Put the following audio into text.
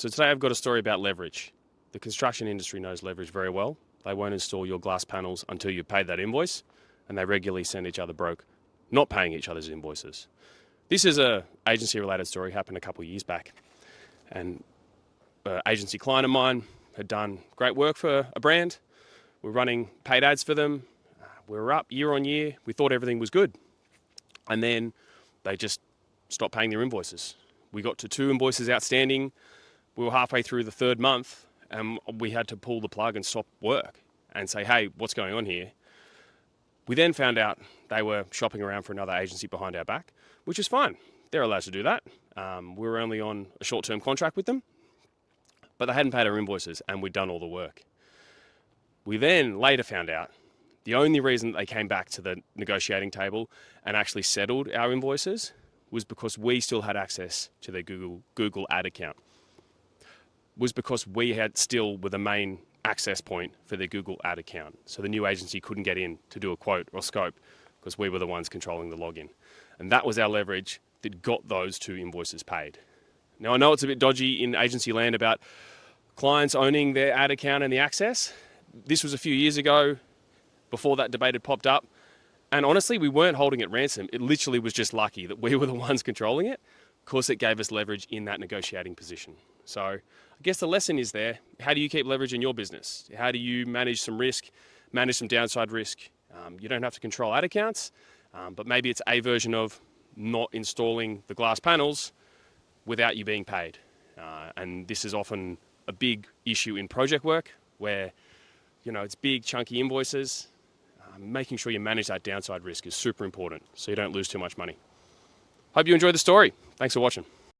So today I've got a story about leverage. The construction industry knows leverage very well. They won't install your glass panels until you've paid that invoice, and they regularly send each other broke, not paying each other's invoices. This is a agency-related story, happened a couple of years back, and an agency client of mine had done great work for a brand. We're running paid ads for them. We were up year on year. We thought everything was good, and then they just stopped paying their invoices. We got to 2 invoices outstanding. We were halfway through the 3rd month and we had to pull the plug and stop work and say, hey, what's going on here? We then found out they were shopping around for another agency behind our back, which is fine. They're allowed to do that. We were only on a short-term contract with them, but they hadn't paid our invoices and we'd done all the work. We then later found out the only reason they came back to the negotiating table and actually settled our invoices was because we still had access to their Google ad account. Was because we had still were the main access point for their Google ad account. So the new agency couldn't get in to do a quote or scope because we were the ones controlling the login. And that was our leverage that got those 2 invoices paid. Now I know it's a bit dodgy in agency land about clients owning their ad account and the access. This was a few years ago before that debate had popped up. And honestly, we weren't holding it ransom. It literally was just lucky that we were the ones controlling it. Of course, it gave us leverage in that negotiating position. So I guess the lesson is there. How do you keep leverage in your business? How do you manage some risk, manage some downside risk? You don't have to control ad accounts, but maybe it's a version of not installing the glass panels without you being paid. And this is often a big issue in project work where, it's big chunky invoices. Making sure you manage that downside risk is super important so you don't lose too much money. Hope you enjoyed the story. Thanks for watching.